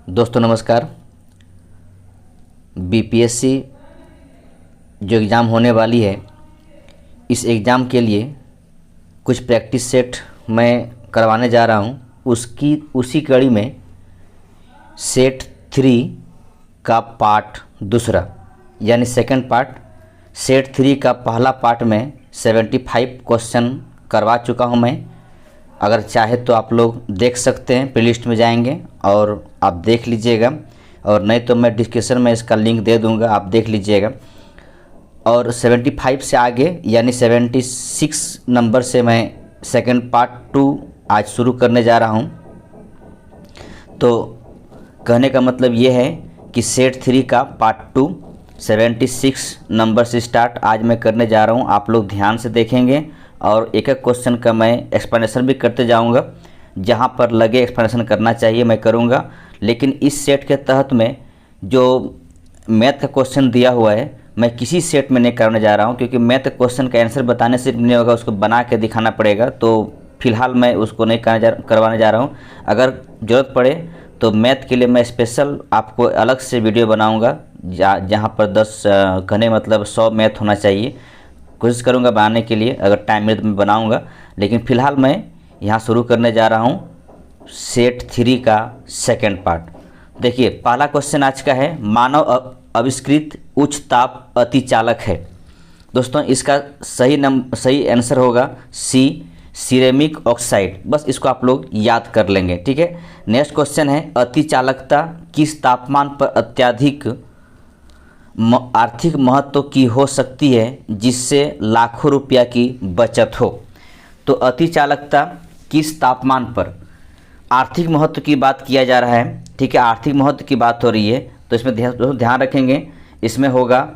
दोस्तों नमस्कार। बीपीएससी जो एग्ज़ाम होने वाली है, इस एग्ज़ाम के लिए कुछ प्रैक्टिस सेट मैं करवाने जा रहा हूँ। उसी कड़ी में सेट 3 का पार्ट दूसरा यानी सेकंड पार्ट, सेट 3 का पहला पार्ट में 75 क्वेश्चन करवा चुका हूँ मैं। अगर चाहे तो आप लोग देख सकते हैं, प्लेलिस्ट में जाएंगे और आप देख लीजिएगा, और नहीं तो मैं डिस्क्रिप्शन में इसका लिंक दे दूंगा, आप देख लीजिएगा। और 75 से आगे यानी 76 नंबर से मैं सेकंड पार्ट 2 आज शुरू करने जा रहा हूं। तो कहने का मतलब ये है कि सेट 3 का पार्ट 2 76 नंबर से स्टार्ट आज मैं करने जा रहा हूं। आप लोग ध्यान से देखेंगे और एक एक क्वेश्चन का मैं एक्सप्लेनेशन भी करते जाऊंगा। जहां पर लगे एक्सप्लेनेशन करना चाहिए मैं करूंगा, लेकिन इस सेट के तहत में जो मैथ का क्वेश्चन दिया हुआ है मैं किसी सेट में नहीं करने जा रहा हूं, क्योंकि मैथ क्वेश्चन का आंसर बताने से नहीं होगा, उसको बना के दिखाना पड़ेगा। तो फिलहाल मैं उसको नहीं करवाने जा रहा हूँ। अगर ज़रूरत पड़े तो मैथ के लिए मैं स्पेशल आपको अलग से वीडियो बनाऊँगा, जहाँ पर 10 कहने मतलब 100 मैथ होना चाहिए। कोशिश करूंगा बनाने के लिए, अगर टाइम मिले तो मैं बनाऊंगा। लेकिन फ़िलहाल मैं यहाँ शुरू करने जा रहा हूँ सेट 3 का सेकंड पार्ट। देखिए पहला क्वेश्चन आज का है, मानव आविष्कृत उच्च ताप अतिचालक है। दोस्तों इसका सही आंसर होगा सी, सिरेमिक ऑक्साइड। बस इसको आप लोग याद कर लेंगे, ठीक है। नेक्स्ट क्वेश्चन है, अतिचालकता किस तापमान पर अत्यधिक आर्थिक महत्व की हो सकती है जिससे लाखों रुपया की बचत हो। तो अतिचालकता किस तापमान पर आर्थिक महत्व की बात किया जा रहा है, ठीक है। आर्थिक महत्व की बात हो रही है, तो इसमें ध्यान रखेंगे। इसमें होगा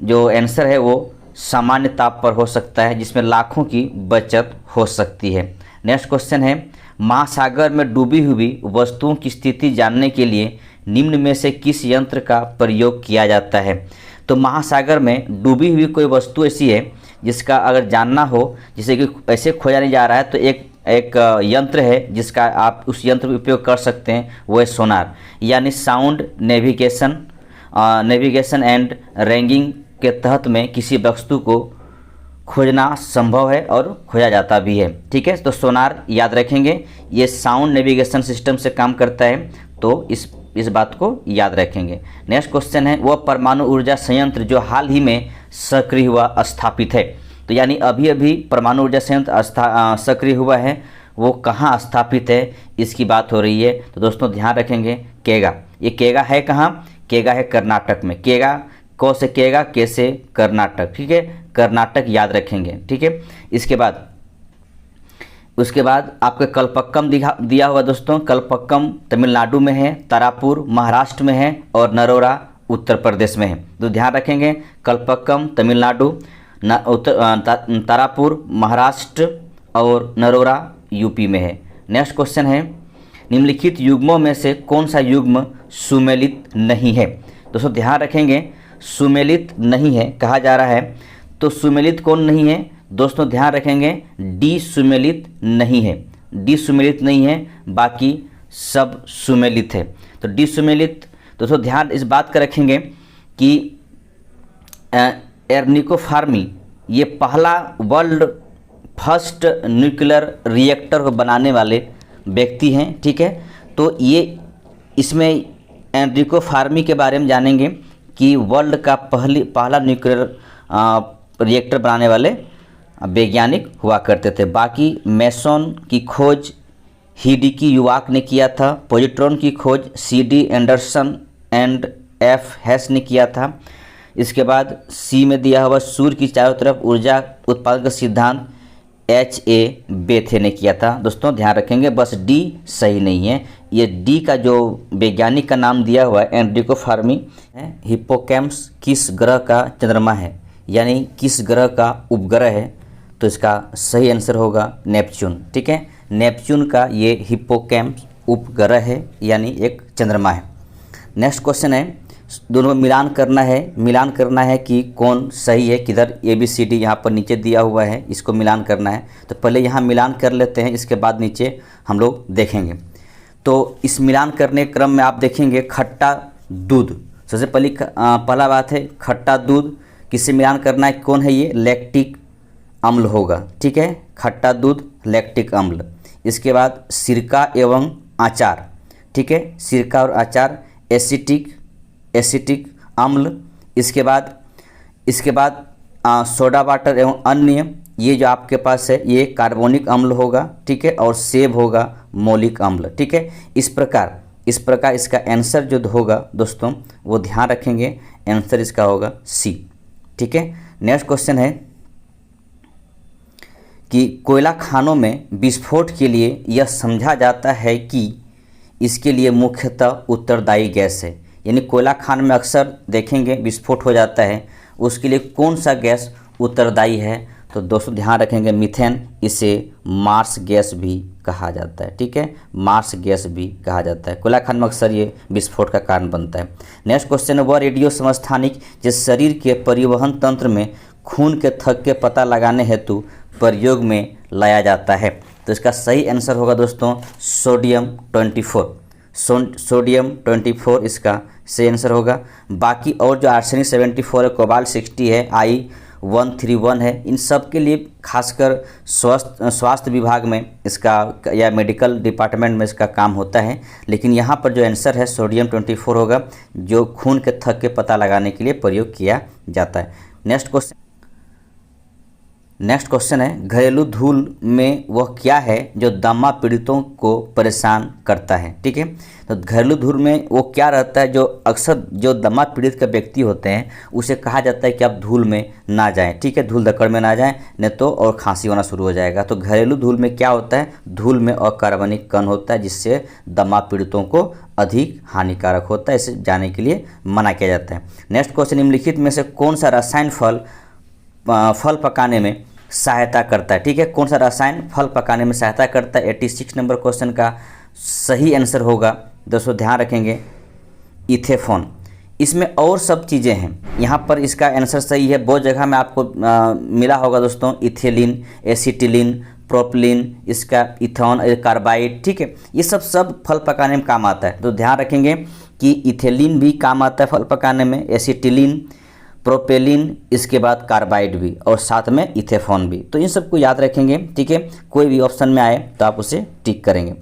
जो आंसर है वो सामान्य ताप पर हो सकता है, जिसमें लाखों की बचत हो सकती है। नेक्स्ट क्वेश्चन है, महासागर में डूबी हुई वस्तुओं की स्थिति जानने के लिए निम्न में से किस यंत्र का प्रयोग किया जाता है। तो महासागर में डूबी हुई कोई वस्तु ऐसी है जिसका अगर जानना हो, जैसे कि ऐसे खोजा नहीं जा रहा है, तो एक यंत्र है जिसका आप उस यंत्र का उपयोग कर सकते हैं, वो है सोनार, यानी साउंड नेविगेशन एंड रैंगिंग के तहत में किसी वस्तु को खोजना संभव है और खोजा जाता भी है, ठीक है। तो सोनार याद रखेंगे, ये साउंड नेविगेशन सिस्टम से काम करता है, तो इस बात को याद रखेंगे। नेक्स्ट क्वेश्चन है, वह परमाणु ऊर्जा संयंत्र जो हाल ही में सक्रिय हुआ स्थापित है। तो यानी अभी अभी परमाणु ऊर्जा संयंत्र सक्रिय हुआ है, वो कहाँ स्थापित है इसकी बात हो रही है। तो दोस्तों ध्यान रखेंगे, केगा। ये केगा है कहाँ? केगा है कर्नाटक में। केगा को से केगा, के से कर्नाटक, ठीक है। कर्नाटक याद रखेंगे, ठीक है। उसके बाद आपके कल्पक्कम दिया हुआ दोस्तों। कल्पक्कम तमिलनाडु में है, तारापुर महाराष्ट्र में है और नरोरा उत्तर प्रदेश में है। तो ध्यान रखेंगे, कल्पक्कम तमिलनाडु, तारापुर महाराष्ट्र और नरोरा यूपी में है। नेक्स्ट क्वेश्चन है, निम्नलिखित युग्मों में से कौन सा युग्म सुमेलित नहीं है। दोस्तों ध्यान रखेंगे, सुमेलित नहीं है कहा जा रहा है, तो सुमेलित कौन नहीं है? दोस्तों ध्यान रखेंगे, डी सुमेलित नहीं है। डी सुमेलित नहीं है, बाकी सब सुमेलित है। तो डी सुमेलित, दोस्तों ध्यान इस बात का रखेंगे कि एर्निको फार्मी ये पहला वर्ल्ड फर्स्ट न्यूक्लियर रिएक्टर को बनाने वाले व्यक्ति हैं, ठीक है। तो ये इसमें एर्निको फार्मी के बारे में जानेंगे कि वर्ल्ड का पहला न्यूक्लियर रिएक्टर बनाने वाले वैज्ञानिक हुआ करते थे। बाकी मेसोन की खोज हिडिकी युवाक ने किया था। पॉजिट्रॉन की खोज CD एंडरसन एंड F हैस ने किया था। इसके बाद सी में दिया हुआ सूर्य की चारों तरफ ऊर्जा उत्पादन का सिद्धांत HA बेथे ने किया था। दोस्तों ध्यान रखेंगे, बस डी सही नहीं है। ये डी का जो वैज्ञानिक का नाम दिया हुआ है एनरिको फार्मी है। हिप्पोकैम्पस किस ग्रह का चंद्रमा है, यानी किस ग्रह का उपग्रह है? तो इसका सही आंसर होगा नेपच्यून, ठीक है। नेपच्यून का ये हिप्पोकैम्पस उपग्रह है, यानी एक चंद्रमा है। नेक्स्ट क्वेश्चन है, दोनों में मिलान करना है कि कौन सही है, किधर ABCD यहाँ पर नीचे दिया हुआ है, इसको मिलान करना है। तो पहले यहाँ मिलान कर लेते हैं, इसके बाद नीचे हम लोग देखेंगे। तो इस मिलान करने के क्रम में आप देखेंगे खट्टा दूध, सबसे पहला बात है खट्टा दूध किससे मिलान करना है, कौन है ये, लैक्टिक अम्ल होगा, ठीक है, खट्टा दूध लैक्टिक अम्ल। इसके बाद सिरका एवं अचार, ठीक है, सिरका और अचार एसिटिक अम्ल। इसके बाद सोडा वाटर एवं अन्य, ये जो आपके पास है ये कार्बोनिक अम्ल होगा, ठीक है, और सेब होगा मौलिक अम्ल, ठीक है। इस प्रकार इसका आंसर जो होगा दोस्तों वो ध्यान रखेंगे, आंसर इसका होगा सी, ठीक है। नेक्स्ट क्वेश्चन है कि कोयला खानों में विस्फोट के लिए यह समझा जाता है कि इसके लिए मुख्यतः उत्तरदायी गैस है, यानी कोयला खान में अक्सर देखेंगे विस्फोट हो जाता है, उसके लिए कौन सा गैस उत्तरदायी है, तो दोस्तों ध्यान रखेंगे मीथेन, इसे मार्स गैस भी कहा जाता है, ठीक है, मार्स गैस भी कहा जाता है। कोयला खान में अक्सर ये विस्फोट का कारण बनता है। नेक्स्ट क्वेश्चन है वह रेडियो समस्थानिक जिस शरीर के परिवहन तंत्र में खून के थक्के के पता लगाने हेतु प्रयोग में लाया जाता है, तो इसका सही आंसर होगा दोस्तों सोडियम 24, सोडियम 24 इसका सही आंसर होगा। बाकी और जो आर्सेनिक 74 है, कोबाल्ट 60 है, I131 है, इन सब के लिए खासकर स्वास्थ्य विभाग में इसका या मेडिकल डिपार्टमेंट में इसका काम होता है, लेकिन यहाँ पर जो आंसर है सोडियम 24 होगा, जो खून के थक्के के पता लगाने के लिए प्रयोग किया जाता है। नेक्स्ट क्वेश्चन है घरेलू धूल में वह क्या है जो दमा पीड़ितों को परेशान करता है, ठीक है। तो घरेलू धूल में वो क्या रहता है जो अक्सर जो दमा पीड़ित के व्यक्ति होते हैं उसे कहा जाता है कि आप धूल में ना जाएं, ठीक है, धूल धक्कड़ में ना जाएं, नहीं तो और खांसी होना शुरू हो जाएगा। तो घरेलू धूल में क्या होता है, धूल में अकार्बनिक कण होता है जिससे दमा पीड़ितों को अधिक हानिकारक होता है, इसे जाने के लिए मना किया जाता है। नेक्स्ट क्वेश्चन निम्नलिखित में से कौन सा रसायन फल पकाने में सहायता करता है, ठीक है, कौन सा रसायन फल पकाने में सहायता करता है। 86 नंबर क्वेश्चन का सही आंसर होगा दोस्तों ध्यान रखेंगे इथेफॉन। इसमें और सब चीज़ें हैं, यहाँ पर इसका आंसर सही है, बहुत जगह में आपको मिला होगा दोस्तों, इथेलिन, एसिटिलीन, प्रोपिलीन, इसका इथेनॉल कार्बाइड, ठीक है, ये सब फल पकाने में काम आता है। तो ध्यान रखेंगे कि इथेलिन भी काम आता है फल पकाने में, एसिटिलीन, प्रोपेलिन, इसके बाद कार्बाइड भी, और साथ में इथेफॉन भी। तो इन सबको याद रखेंगे, ठीक है, कोई भी ऑप्शन में आए तो आप उसे टिक करेंगे।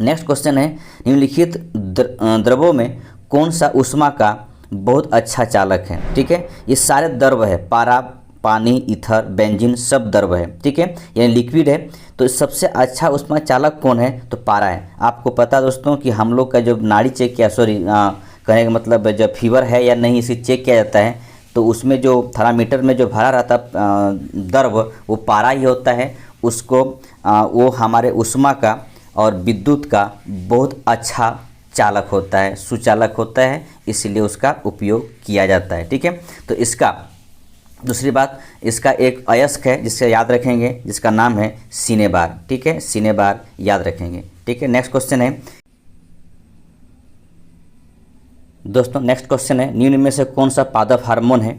नेक्स्ट क्वेश्चन है निम्नलिखित द्रवों में कौन सा ऊष्मा का बहुत अच्छा चालक है, ठीक है, ये सारे द्रव है, पारा, पानी, ईथर, बेंजीन सब द्रव है, ठीक है, यानी लिक्विड है। तो सबसे अच्छा ऊष्मा चालक कौन है, तो पारा है। आपको पता दोस्तों कि हम लोग का जो नाड़ी चेक किया, कहने का मतलब जब फीवर है या नहीं इसे चेक किया जाता है, तो उसमें जो थर्मामीटर में जो भरा रहता द्रव वो पारा ही होता है, उसको वो हमारे ऊष्मा का और विद्युत का बहुत अच्छा चालक होता है, सुचालक होता है, इसलिए उसका उपयोग किया जाता है, ठीक है। तो इसका दूसरी बात, इसका एक अयस्क है जिससे याद रखेंगे, जिसका नाम है सिनेबार, ठीक है, सिनेबार याद रखेंगे, ठीक है। नेक्स्ट क्वेश्चन है दोस्तों, नेक्स्ट क्वेश्चन है निम्न में से कौन सा पादप हार्मोन है।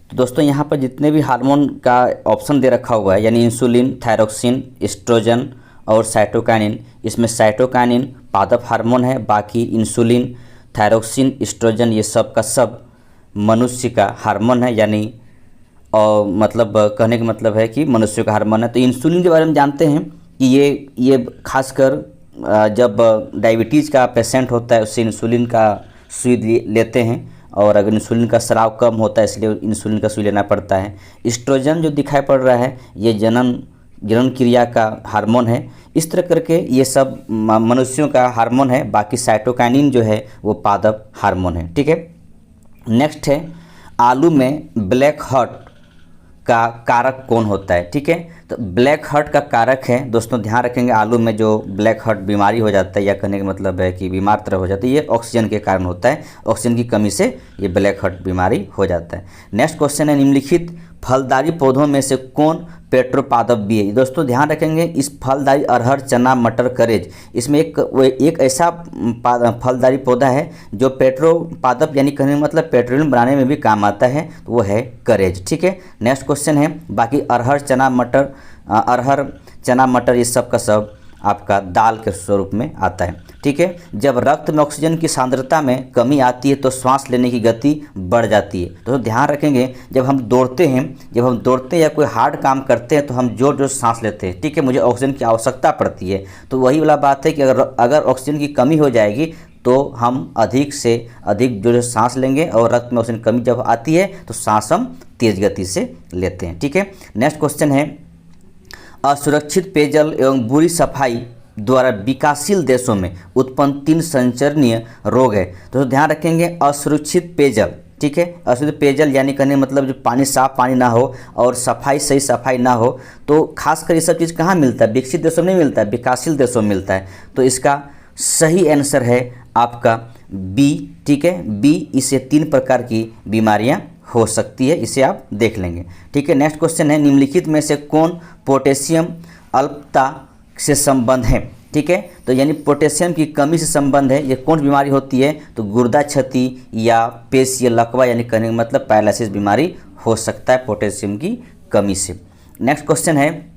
तो दोस्तों यहाँ पर जितने भी हार्मोन का ऑप्शन दे रखा हुआ है, यानी इंसुलिन, थायरोक्सिन, एस्ट्रोजन और साइटोकाइनिन, इसमें साइटोकाइनिन पादप हार्मोन है, बाकी इंसुलिन, थायरोक्सिन, एस्ट्रोजन ये सब का सब मनुष्य का हार्मोन है, यानी और मतलब कहने का मतलब है कि मनुष्य का हार्मोन है। तो इंसुलिन के बारे में जानते हैं कि ये खासकर जब डायबिटीज़ का पेशेंट होता है उससे इंसुलिन का सुई लेते हैं, और अगर इंसुलिन का स्राव कम होता है इसलिए इंसुलिन का सुई लेना पड़ता है। एस्ट्रोजन जो दिखाई पड़ रहा है ये जनन क्रिया का हार्मोन है। इस तरह करके ये सब मनुष्यों का हार्मोन है, बाकी साइटोकाइनिन जो है वो पादप हार्मोन है, ठीक है। नेक्स्ट है आलू में ब्लैक हार्ट का कारक कौन होता है, ठीक है। तो ब्लैक हार्ट का कारक है दोस्तों ध्यान रखेंगे, आलू में जो ब्लैक हार्ट बीमारी हो जाता है, या कहने का मतलब है कि बीमार तरह हो जाता है, ये ऑक्सीजन के कारण होता है, ऑक्सीजन की कमी से ये ब्लैक हार्ट बीमारी हो जाता है। नेक्स्ट क्वेश्चन है निम्नलिखित फलदारी पौधों में से कौन पेट्रोपादप भी है। दोस्तों ध्यान रखेंगे इस फलदारी अरहर, चना, मटर, करेज, इसमें एक ऐसा फलदारी पौधा है जो पेट्रोपादप यानी कहने का मतलब पेट्रोलियम बनाने में भी काम आता है, तो वो है करेज, ठीक है। नेक्स्ट क्वेश्चन है बाकी अरहर, चना, मटर, ये सब का सब आपका दाल के स्वरूप में आता है। ठीक है, जब रक्त में ऑक्सीजन की सांद्रता में कमी आती है तो श्वास लेने की गति बढ़ जाती है। तो ध्यान रखेंगे, जब हम दौड़ते हैं या कोई हार्ड काम करते हैं तो हम जोर जोर सांस लेते हैं। ठीक है, मुझे ऑक्सीजन की आवश्यकता पड़ती है। तो वही वाला बात है कि अगर ऑक्सीजन की कमी हो जाएगी तो हम अधिक से अधिक जो सांस लेंगे, और रक्त में ऑक्सीजन कमी जब आती है तो सांस हम तेज गति से लेते हैं। ठीक है, नेक्स्ट क्वेश्चन है, असुरक्षित पेयजल एवं बुरी सफाई द्वारा विकासशील देशों में उत्पन्न 3 संचरणीय रोग है। तो ध्यान रखेंगे, असुरक्षित पेयजल, ठीक है, असुरक्षित पेयजल यानी कहने मतलब जो पानी साफ पानी ना हो और सही सफाई ना हो, तो खासकर ये सब चीज़ कहाँ मिलता है? विकसित देशों में नहीं मिलता है, विकासशील देशों में मिलता है। तो इसका सही आंसर है आपका बी। ठीक है, बी, इससे 3 प्रकार की बीमारियां हो सकती है, इसे आप देख लेंगे। ठीक है, नेक्स्ट क्वेश्चन है, निम्नलिखित में से कौन पोटेशियम अल्पता से संबंध है? ठीक है, तो यानी पोटेशियम की कमी से संबंध है, ये कौन बीमारी होती है? तो गुर्दा क्षति या पेशीय लकवा यानी कहने का मतलब पैरालिसिस बीमारी हो सकता है पोटेशियम की कमी से। नेक्स्ट क्वेश्चन है,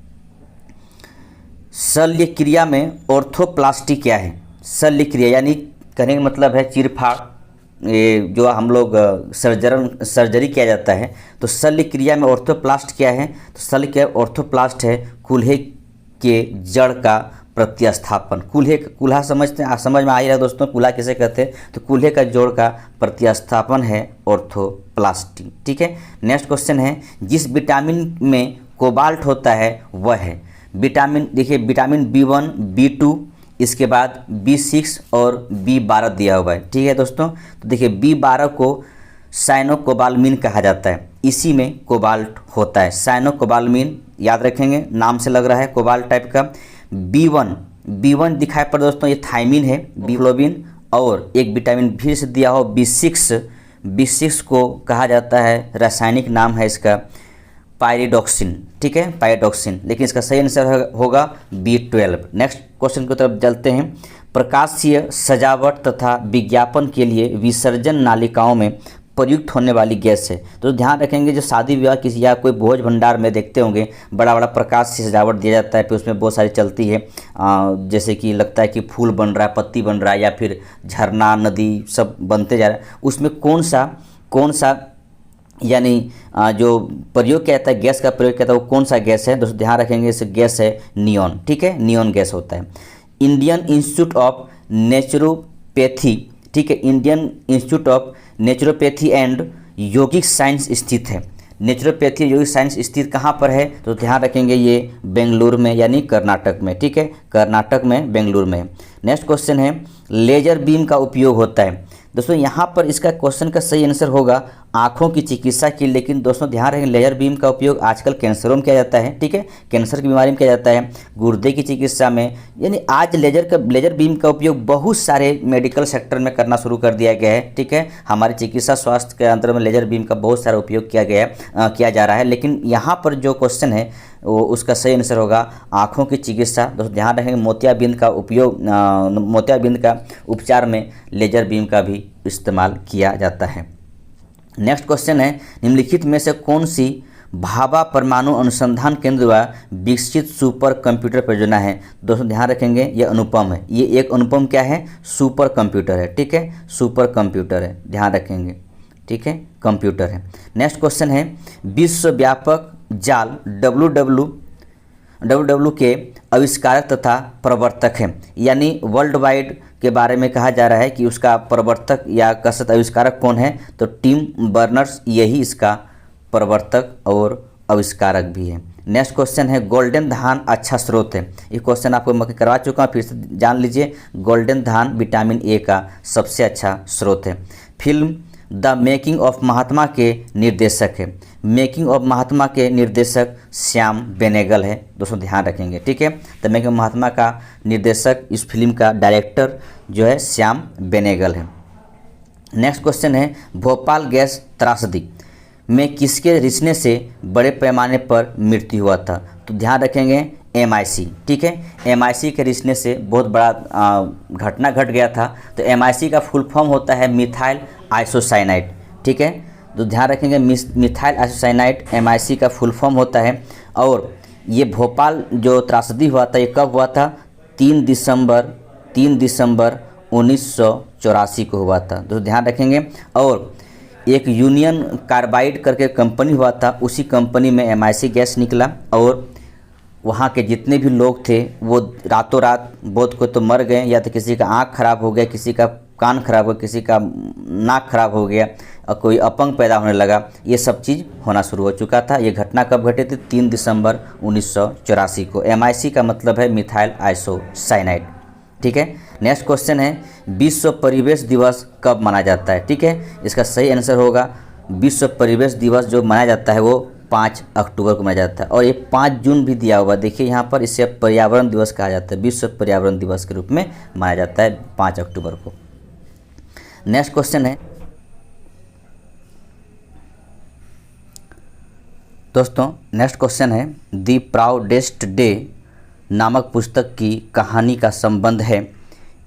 शल्य क्रिया में ऑर्थोप्लास्टी क्या है? शल्य क्रिया यानी कहने का मतलब है चीरफाड़, ये जो हम लोग सर्जरी किया जाता है। तो शल्य क्रिया में ऑर्थोप्लास्ट क्या है? तो शल्य क्रिया ऑर्थोप्लास्ट है कूल्हे के जड़ का प्रतिस्थापन। कूल्हा समझते हैं, समझ में आ ही रहा है दोस्तों, कूल्हा किसे कहते हैं? तो कूल्हे का जोड़ का प्रतिस्थापन है ऑर्थोप्लास्टी। ठीक है, नेक्स्ट क्वेश्चन है, जिस विटामिन में कोबाल्ट होता है वह है? विटामिन, देखिए विटामिन B1, B2, इसके बाद B6 और B12 दिया हुआ है। ठीक है दोस्तों, तो देखिए B12 को साइनोकोबाल्मिन कहा जाता है, इसी में कोबाल्ट होता है। साइनोकोबाल्मिन याद रखेंगे, नाम से लग रहा है कोबाल्ट टाइप का। B1 दिखाई पर दोस्तों ये थायमिन है, बीग्लोबिन, और एक विटामिन भी से दिया हो B6 को कहा जाता है, रासायनिक नाम है इसका पायरिडॉक्सिन। ठीक है, पायरिडॉक्सिन, लेकिन इसका सही आंसर होगा B12। नेक्स्ट क्वेश्चन की तरफ चलते हैं, प्रकाशीय सजावट तथा विज्ञापन के लिए विसर्जन नालिकाओं में प्रयुक्त होने वाली गैस है। तो ध्यान रखेंगे, जो शादी विवाह किसी या कोई भोज भंडार में देखते होंगे बड़ा बड़ा प्रकाश से सजावट दिया जाता है, फिर उसमें बहुत सारी चलती है, जैसे कि लगता है कि फूल बन रहा है, पत्ती बन रहा है, या फिर झरना नदी सब बनते जा रहा है। उसमें कौन सा यानी जो प्रयोग किया जाता है, गैस का प्रयोग किया जाता है, वो कौन सा गैस है? दोस्तों ध्यान रखेंगे, इस गैस है नियॉन। ठीक है, नियॉन गैस होता है। इंडियन इंस्टीट्यूट ऑफ नेचुरोपैथी, ठीक है, Indian institute of naturopathy and yogic science स्थित है। नेचुरोपैथी योगिक साइंस स्थित कहाँ पर है? तो ध्यान रखेंगे, ये बेंगलुरु में यानी कर्नाटक में। ठीक है, कर्नाटक में, बेंगलुरु में। नेक्स्ट क्वेश्चन है, लेजर बीम का उपयोग होता है। दोस्तों यहाँ पर इसका क्वेश्चन का सही आंसर होगा आँखों की चिकित्सा की, लेकिन दोस्तों ध्यान रखें, लेजर बीम का उपयोग आजकल कैंसरों में किया जाता है। ठीक है, कैंसर की बीमारी में किया जाता है, गुर्दे की चिकित्सा में, यानी आज लेजर बीम का उपयोग बहुत सारे मेडिकल सेक्टर में करना शुरू कर दिया गया है। ठीक है, हमारे चिकित्सा स्वास्थ्य के अंदर में लेजर बीम का बहुत सारा उपयोग किया जा रहा है, लेकिन यहाँ पर जो क्वेश्चन है वो उसका सही आंसर होगा आँखों की चिकित्सा। दोस्तों ध्यान रखेंगे, मोतियाबिंद का उपचार में लेजर बीम का भी इस्तेमाल किया जाता है। नेक्स्ट क्वेश्चन है, निम्नलिखित में से कौन सी भाभा परमाणु अनुसंधान केंद्र द्वारा विकसित सुपर कंप्यूटर परियोजना है? दोस्तों ध्यान रखेंगे, ये अनुपम है, ये एक अनुपम क्या है? सुपर कंप्यूटर है। ठीक है, सुपर कंप्यूटर है, ध्यान रखेंगे। ठीक है, कंप्यूटर है। नेक्स्ट क्वेश्चन है, विश्वव्यापक जाल WWW के आविष्कारक तथा प्रवर्तक है, यानी वर्ल्ड वाइड के बारे में कहा जा रहा है कि उसका प्रवर्तक या कसरत आविष्कारक कौन है? तो टिम बर्नर्स, यही इसका प्रवर्तक और आविष्कारक भी है। नेक्स्ट क्वेश्चन है, गोल्डन धान अच्छा स्रोत है। ये क्वेश्चन आपको मैं करवा चुका हूँ, फिर से जान लीजिए। गोल्डन धान विटामिन ए का सबसे अच्छा स्रोत है। फिल्म द मेकिंग ऑफ महात्मा के निर्देशक है, मेकिंग ऑफ महात्मा के निर्देशक श्याम बेनेगल है। दोस्तों ध्यान रखेंगे। ठीक है, द मेकिंग ऑफ महात्मा का निर्देशक, इस फिल्म का डायरेक्टर जो है श्याम बेनेगल है। नेक्स्ट क्वेश्चन है, भोपाल गैस त्रासदी में किसके रिसने से बड़े पैमाने पर मृत्यु हुआ था? तो ध्यान रखेंगे, MIC। ठीक है, MIC के रिसने से बहुत बड़ा घटना घट गया था। तो MIC का फुल फॉर्म होता है मिथाइल आइसोसाइनाइड। ठीक है, तो ध्यान रखेंगे, मिथाइल आइसोसाइनाइड MIC का फुल फॉर्म होता है। और ये भोपाल जो त्रासदी हुआ था, ये कब हुआ था? 3 दिसंबर 1984 को हुआ था, तो ध्यान रखेंगे। और एक यूनियन कार्बाइड करके कंपनी हुआ था, उसी कंपनी में MIC गैस निकला और वहाँ के जितने भी लोग थे वो रातों रात बहुत को तो मर गए, या तो किसी का आँख खराब हो गया, किसी का कान खराब हो गया, किसी का नाक खराब हो गया और कोई अपंग पैदा होने लगा। ये सब चीज़ होना शुरू हो चुका था। ये घटना कब घटी थी? 3 दिसंबर 1984 को। MIC का मतलब है मिथाइल आइसोसाइनाइड। ठीक है, नेक्स्ट क्वेश्चन है विश्व परिवेश दिवस कब मनाया जाता है? ठीक है, इसका सही आंसर होगा विश्व परिवेश दिवस जो मनाया जाता है वो 5 अक्टूबर को मनाया जाता है। और ये 5 जून भी दिया हुआ, देखिए यहाँ पर, इसे पर्यावरण दिवस कहा जाता है, विश्व पर्यावरण दिवस के रूप में मनाया जाता है 5 अक्टूबर को। नेक्स्ट क्वेश्चन है दोस्तों, नेक्स्ट क्वेश्चन है द प्राउडेस्ट डे नामक पुस्तक की कहानी का संबंध है।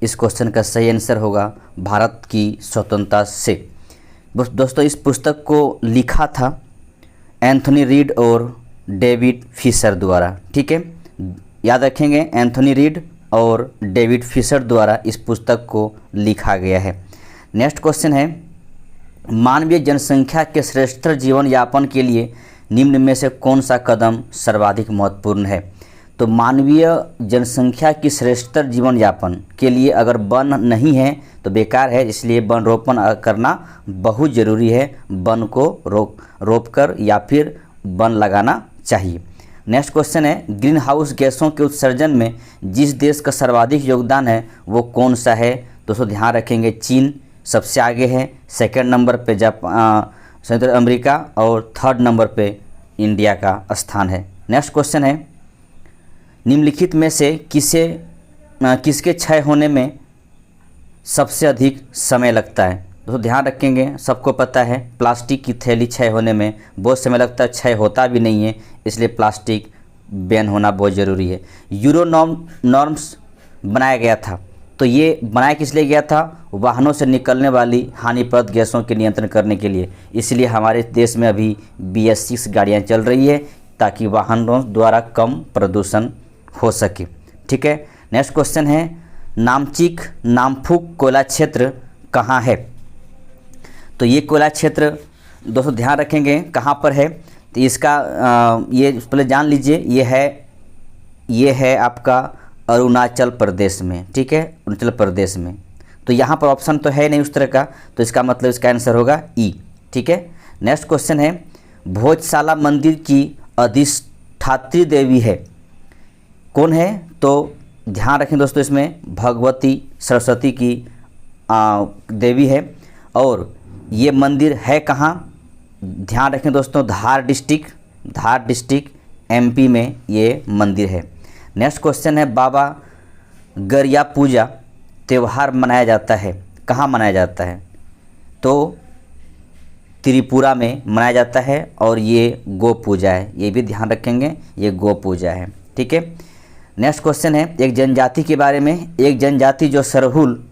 इस क्वेश्चन का सही आंसर होगा भारत की स्वतंत्रता से। दोस्तों इस पुस्तक को लिखा था एंथोनी रीड और डेविड फिशर द्वारा। ठीक है, याद रखेंगे, एंथोनी रीड और डेविड फिशर द्वारा इस पुस्तक को लिखा गया है। नेक्स्ट क्वेश्चन है मानवीय जनसंख्या के श्रेष्ठतर जीवन यापन के लिए निम्न में से कौन सा कदम सर्वाधिक महत्वपूर्ण है? तो मानवीय जनसंख्या की श्रेष्ठतर जीवन यापन के लिए अगर वन नहीं है तो बेकार है, इसलिए वन रोपण करना बहुत ज़रूरी है। वन को रोप कर या फिर वन लगाना चाहिए। नेक्स्ट क्वेश्चन है ग्रीन हाउस गैसों के उत्सर्जन में जिस देश का सर्वाधिक योगदान है वो कौन सा है? दोस्तों ध्यान रखेंगे, चीन सबसे आगे है, सेकंड नंबर पे संयुक्त अमेरिका और थर्ड नंबर पे इंडिया का स्थान है। नेक्स्ट क्वेश्चन है निम्नलिखित में से किसके क्षय होने में सबसे अधिक समय लगता है? दोस्तों ध्यान रखेंगे, सबको पता है प्लास्टिक की थैली क्षय होने में बहुत समय लगता है, क्षय होता भी नहीं है, इसलिए प्लास्टिक बैन होना बहुत ज़रूरी है। यूरो नॉर्म्स बनाया गया था, तो ये बनाया किस लिए गया था? वाहनों से निकलने वाली हानिप्रद गैसों के नियंत्रण करने के लिए। इसलिए हमारे देश में अभी BS6 गाड़ियाँ चल रही है ताकि वाहनों द्वारा कम प्रदूषण हो सके। ठीक है, नेक्स्ट क्वेश्चन है नामचीक नामफुक कोयला क्षेत्र कहाँ है? तो ये कोयला क्षेत्र दोस्तों ध्यान रखेंगे कहाँ पर है, तो इसका ये पहले जान लीजिए, ये है आपका अरुणाचल प्रदेश में। ठीक है, अरुणाचल प्रदेश में। तो यहाँ पर ऑप्शन तो है नहीं उस तरह का, तो इसका मतलब इसका आंसर होगा ई। ठीक है, नेक्स्ट क्वेश्चन है भोजशाला मंदिर की अधिष्ठात्री देवी है, कौन है? तो ध्यान रखें दोस्तों, इसमें भगवती सरस्वती की देवी है। और ये मंदिर है कहाँ? ध्यान रखें दोस्तों, धार डिस्ट्रिक्ट MP में ये मंदिर है। नेक्स्ट क्वेश्चन है बाबा गरिया पूजा त्यौहार मनाया जाता है, कहाँ मनाया जाता है? तो त्रिपुरा में मनाया जाता है और ये गो पूजा है, ये भी ध्यान रखेंगे, ये गो पूजा है। ठीक है, नेक्स्ट क्वेश्चन है एक जनजाति के बारे में। एक जनजाति जो सरहुल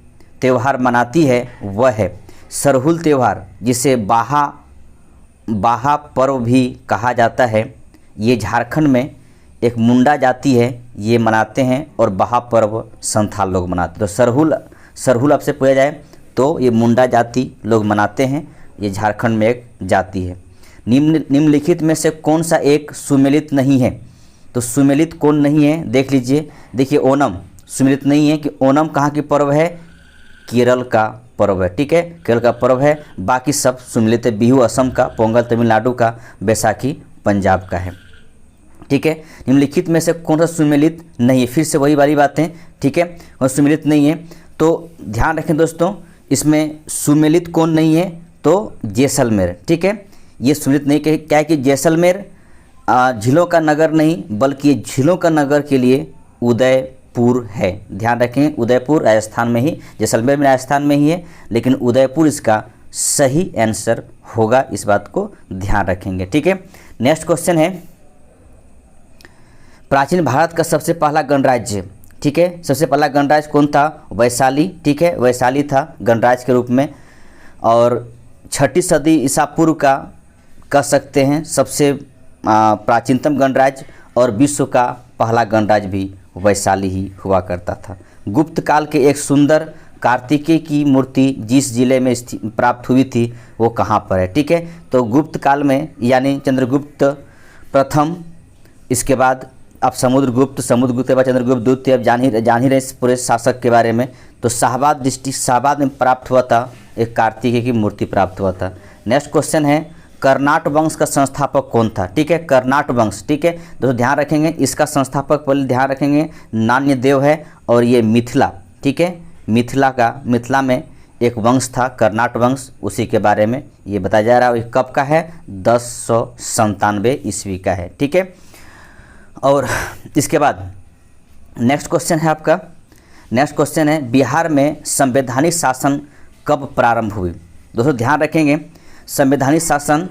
त्यौहार मनाती है वह है सरहुल त्यौहार, जिसे बाहा पर्व भी कहा जाता है। ये झारखंड में एक मुंडा जाति है, ये मनाते हैं, और बाहा पर्व संथाल लोग मनाते हैं। तो सरहुल आपसे पूछा जाए तो ये मुंडा जाति लोग मनाते हैं, ये झारखंड में एक जाति है। निम्नलिखित में से कौन सा एक सुमेलित नहीं है? तो सुमेलित कौन नहीं है देख लीजिए। देखिए ओणम सुमेलित नहीं है कि ओणम कहाँ की पर्व है? केरल का पर्व है। ठीक है, केरल का पर्व है, बाकी सब सुमेलित है। बिहू असम का, पोंगल तमिलनाडु का, बैसाखी पंजाब का है। ठीक है, निम्नलिखित में से कौन सा सुमेलित नहीं है? फिर से वही वाली बातें। ठीक है, और सुमेलित नहीं है तो ध्यान रखें दोस्तों, इसमें सुमेलित कौन नहीं है? तो जैसलमेर। ठीक है, ये सुमेलित नहीं, क्या है कि जैसलमेर झीलों का नगर नहीं, बल्कि ये झीलों का नगर के लिए उदयपुर है। ध्यान रखें, उदयपुर राजस्थान में ही, जैसलमेर में राजस्थान में ही है, लेकिन उदयपुर इसका सही आंसर होगा, इस बात को ध्यान रखेंगे। ठीक है, नेक्स्ट क्वेश्चन है प्राचीन भारत का सबसे पहला गणराज्य। ठीक है, सबसे पहला गणराज्य कौन था? वैशाली। ठीक है, वैशाली था गणराज्य के रूप में, और 6ठी सदी ईसा पूर्व का कह सकते हैं सबसे प्राचीनतम गणराज्य, और विश्व का पहला गणराज्य भी वैशाली ही हुआ करता था। गुप्त काल के एक सुंदर कार्तिकेय की मूर्ति जिस जिले में प्राप्त हुई थी वो कहाँ पर है? ठीक है, तो गुप्त काल में यानी चंद्रगुप्त प्रथम, इसके बाद अब समुद्रगुप्त के बाद चंद्रगुप्त द्वितीय, अब जान ही रहे इस पूरे शासक के बारे में। तो शाहबाद डिस्ट्रिक्ट शाहबाद में प्राप्त हुआ था, एक कार्तिकेय की मूर्ति प्राप्त हुआ था। नेक्स्ट क्वेश्चन है कर्नाट वंश का संस्थापक कौन था? ठीक है, कर्नाट वंश। ठीक है दोस्तों, ध्यान रखेंगे इसका संस्थापक पहले ध्यान रखेंगे नान्यदेव है, और ये मिथिला, ठीक है, मिथिला में एक वंश था कर्नाट वंश, उसी के बारे में ये बताया जा रहा है। ये कब का है? 1097 ईस्वी का है। ठीक है, और इसके बाद नेक्स्ट क्वेश्चन है आपका, नेक्स्ट क्वेश्चन है बिहार में संवैधानिक शासन कब प्रारंभ हुई? दोस्तों ध्यान रखेंगे संवैधानिक शासन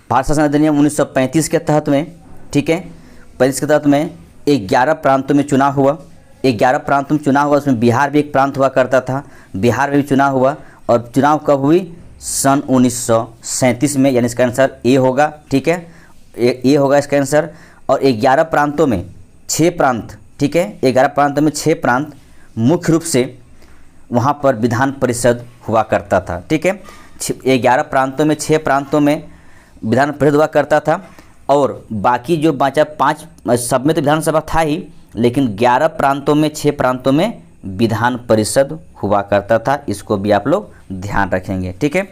भारत शासन अधिनियम 1935 के तहत में, ठीक है, 35 के तहत में 11 प्रांतों में चुनाव हुआ, 11 प्रांतों में चुनाव हुआ, उसमें बिहार भी एक प्रांत हुआ करता था, बिहार में भी चुनाव हुआ। और चुनाव कब हुई? सन 1937 में, यानी इसका आंसर ए होगा। ठीक है, ए होगा इसका आंसर। और 11 प्रांतों में 6 प्रांत, ठीक है, 11 प्रांतों में 6 प्रांत मुख्य रूप से वहाँ पर विधान परिषद हुआ करता था। ठीक है, 11 प्रांतों में 6 प्रांतों में विधान परिषद हुआ करता था, और बाकी जो बचा 5 सब में तो विधानसभा था ही, लेकिन 11 प्रांतों में 6 प्रांतों में विधान परिषद हुआ करता था। इसको भी आप लोग ध्यान रखेंगे। ठीक है,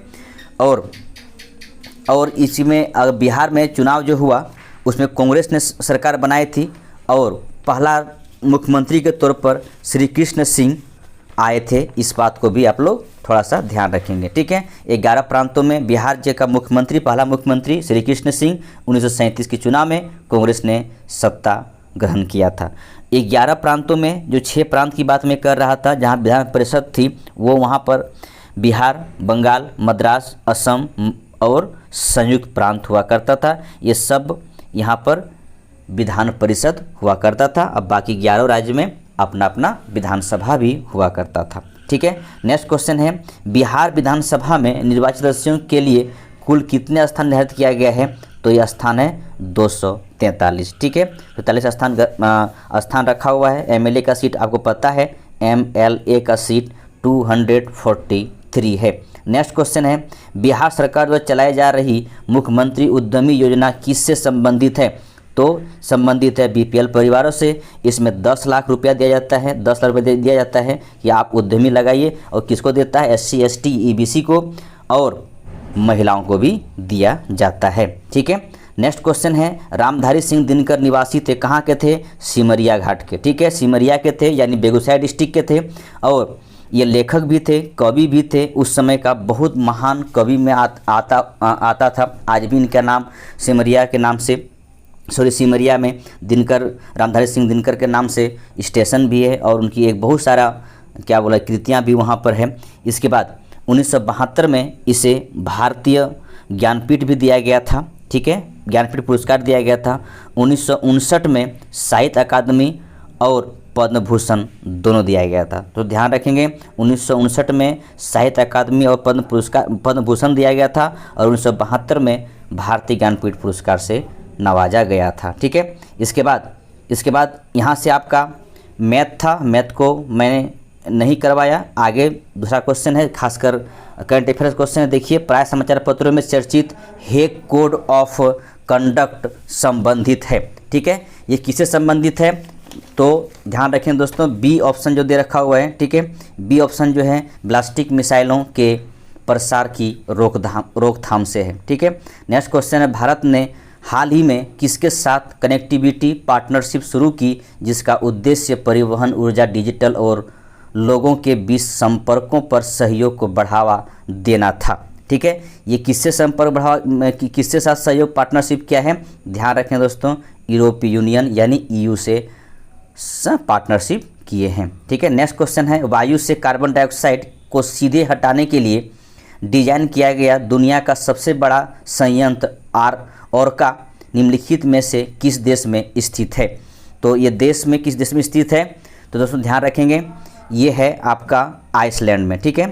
और इसी में बिहार में चुनाव जो हुआ उसमें कांग्रेस ने सरकार बनाई थी, और पहला मुख्यमंत्री के तौर पर श्री कृष्ण सिंह आए थे। इस बात को भी आप लोग थोड़ा सा ध्यान रखेंगे। ठीक है, 11 प्रांतों में बिहार जे का मुख्यमंत्री, पहला मुख्यमंत्री श्री कृष्ण सिंह, 1937 के चुनाव में कांग्रेस ने सत्ता ग्रहण किया था। 11 प्रांतों में जो 6 प्रांत की बात मैं कर रहा था जहाँ विधान परिषद थी, वो वहाँ पर बिहार, बंगाल, मद्रास, असम और संयुक्त प्रांत हुआ करता था। ये सब यहाँ पर विधान परिषद हुआ करता था। अब बाकी 11 राज्य में अपना अपना विधानसभा भी हुआ करता था। ठीक है, नेक्स्ट क्वेश्चन है बिहार विधानसभा में निर्वाचित सदस्यों के लिए कुल कितने स्थान निर्धारित किया गया है? तो यह स्थान है 243। ठीक है, 43 स्थान रखा हुआ है। एमएलए का सीट आपको पता है, एमएलए का सीट 243 है। नेक्स्ट क्वेश्चन है बिहार सरकार द्वारा चलाई जा रही मुख्यमंत्री उद्यमी योजना किससे संबंधित है? तो संबंधित है बीपीएल परिवारों से। इसमें 10 लाख रुपया दिया जाता है, 10 लाख रुपये दिया जाता है कि आप उद्यमी लगाइए। और किसको देता है? SC ST EBC को, और महिलाओं को भी दिया जाता है। ठीक है, नेक्स्ट क्वेश्चन है रामधारी सिंह दिनकर निवासी थे, कहाँ के थे? सिमरिया घाट के। ठीक है, सिमरिया के थे, यानी बेगूसराय डिस्ट्रिक्ट के थे, और ये लेखक भी थे, कवि भी थे। उस समय का बहुत महान कवि में आता था। आज भी इनका नाम सिमरिया के नाम से, सिमरिया में दिनकर, रामधारी सिंह दिनकर के नाम से स्टेशन भी है, और उनकी एक बहुत सारा कृतियाँ भी वहाँ पर है। इसके बाद 1972 में इसे भारतीय ज्ञानपीठ भी दिया गया था। ठीक है, ज्ञानपीठ पुरस्कार दिया गया था। 1959 में साहित्य अकादमी और पद्म भूषण दोनों दिया गया था। तो ध्यान रखेंगे 1959 में साहित्य अकादमी और पद्म भूषण दिया गया था, और 1972 में भारतीय ज्ञानपीठ पुरस्कार से नवाजा गया था। ठीक है, इसके बाद यहाँ से आपका मैथ था, मैथ को मैंने नहीं करवाया। आगे दूसरा क्वेश्चन है, खासकर करंट अफेयर्स क्वेश्चन है। देखिए, प्राय समाचार पत्रों में चर्चित हेग कोड ऑफ कंडक्ट संबंधित है। ठीक है, ये किससे संबंधित है? तो ध्यान रखें दोस्तों, बी ऑप्शन जो दे रखा हुआ है। ठीक है, बी ऑप्शन जो है बैलिस्टिक मिसाइलों के प्रसार की रोकथाम से है। ठीक है, नेक्स्ट क्वेश्चन है भारत ने हाल ही में किसके साथ कनेक्टिविटी पार्टनरशिप शुरू की जिसका उद्देश्य परिवहन, ऊर्जा, डिजिटल और लोगों के बीच संपर्कों पर सहयोग को बढ़ावा देना था? ठीक है, ये किससे किसके साथ सहयोग पार्टनरशिप किया है? ध्यान रखें दोस्तों, यूरोपीय यूनियन यानी EU से पार्टनरशिप किए हैं। ठीक है, नेक्स्ट क्वेश्चन है वायु से कार्बन डाइऑक्साइड को सीधे हटाने के लिए डिजाइन किया गया दुनिया का सबसे बड़ा संयंत्र ओरका निम्नलिखित में से किस देश में स्थित है? तो ये किस देश में स्थित है? तो दोस्तों ध्यान रखेंगे, ये है आपका आइसलैंड में। ठीक है,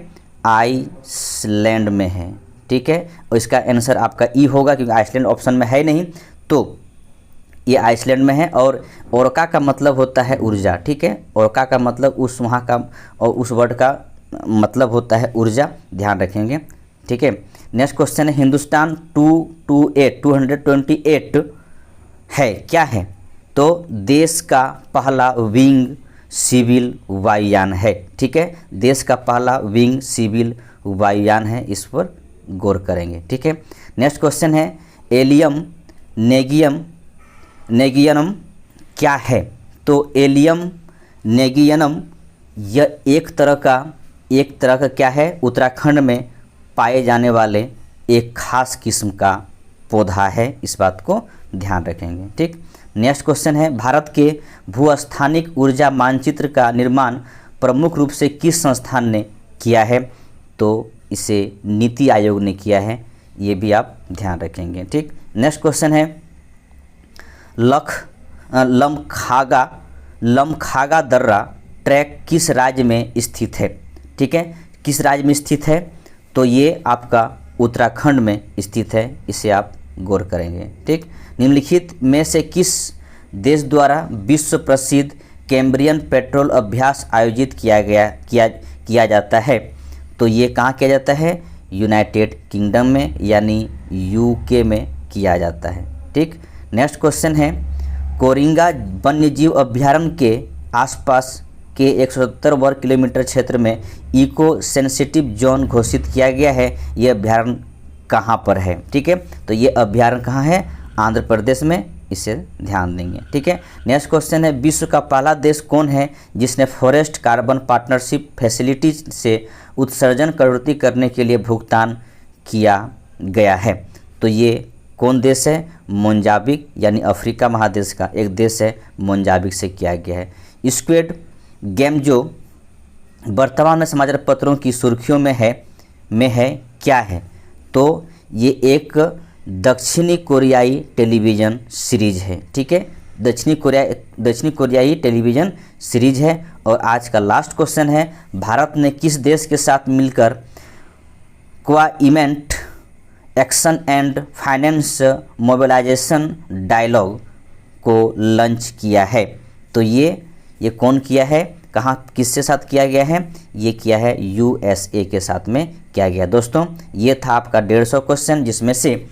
आइसलैंड में है। ठीक है, और इसका आंसर आपका ई होगा, क्योंकि आइसलैंड ऑप्शन में है नहीं। तो ये आइसलैंड में है। और ओरका का मतलब होता है ऊर्जा, ठीक है, ओरका का मतलब उस वहाँ का, और उस वर्ड का मतलब होता है ऊर्जा, ध्यान रखेंगे, ठीक है। नेक्स्ट क्वेश्चन है हिंदुस्तान 228 है क्या है? तो देश का पहला विंग सिविल वायुयान है, ठीक है, देश का पहला विंग सिविल वायुयान है, इस पर गौर करेंगे, ठीक है। नेक्स्ट क्वेश्चन है एलियम नेगियनम क्या है? तो एलियम नेगियनम यह एक तरह का क्या है? उत्तराखंड में पाए जाने वाले एक खास किस्म का पौधा है, इस बात को ध्यान रखेंगे, ठीक। नेक्स्ट क्वेश्चन है भारत के भूस्थानिक ऊर्जा मानचित्र का निर्माण प्रमुख रूप से किस संस्थान ने किया है? तो इसे नीति आयोग ने किया है, ये भी आप ध्यान रखेंगे, ठीक। नेक्स्ट क्वेश्चन है लमखागा दर्रा ट्रैक किस राज्य में स्थित है? ठीक है, किस राज्य में स्थित है? तो ये आपका उत्तराखंड में स्थित है, इसे आप गौर करेंगे, ठीक। निम्नलिखित में से किस देश द्वारा विश्व प्रसिद्ध कैम्ब्रियन पेट्रोल अभ्यास आयोजित किया जाता है? तो ये कहाँ किया जाता है? यूनाइटेड किंगडम में यानी यूके में किया जाता है, ठीक। नेक्स्ट क्वेश्चन है कोरिंगा वन्यजीव अभ्यारण्य के आसपास के 170 वर्ग किलोमीटर क्षेत्र में इको सेंसिटिव जोन घोषित किया गया है, यह अभ्यारण्य कहाँ पर है? ठीक है, तो ये अभ्यारण्य कहाँ है? आंध्र प्रदेश में, इसे ध्यान देंगे, ठीक है। नेक्स्ट क्वेश्चन है विश्व का पहला देश कौन है जिसने फॉरेस्ट कार्बन पार्टनरशिप फैसिलिटी से उत्सर्जन कटौती करने के लिए भुगतान किया गया है? तो ये कौन देश है? मोजाम्बिक, यानी अफ्रीका महादेश का एक देश है, मोजाम्बिक से किया गया है। स्क्विड गेम जो वर्तमान में समाचार पत्रों की सुर्खियों में है क्या है? तो ये एक दक्षिणी कोरियाई टेलीविज़न सीरीज है, ठीक है, दक्षिणी कोरियाई टेलीविज़न सीरीज है। और आज का लास्ट क्वेश्चन है भारत ने किस देश के साथ मिलकर climate action and finance mobilisation dialogue को लॉन्च किया है? तो ये कौन किया है, कहाँ, किसके साथ किया गया है? ये किया है USA के साथ में किया गया। दोस्तों ये था आपका 150 क्वेश्चन, जिसमें से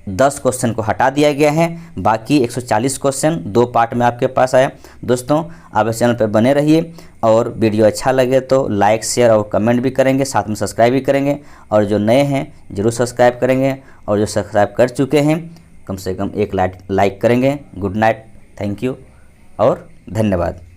10 क्वेश्चन को हटा दिया गया है, बाकी 140 क्वेश्चन 2 पार्ट में आपके पास आया। दोस्तों आप इस चैनल पर बने रहिए, और वीडियो अच्छा लगे तो लाइक, शेयर और कमेंट भी करेंगे, साथ में सब्सक्राइब भी करेंगे, और जो नए हैं ज़रूर सब्सक्राइब करेंगे, और जो सब्सक्राइब कर चुके हैं कम से कम एक लाइक करेंगे। गुड नाइट, थैंक यू और धन्यवाद।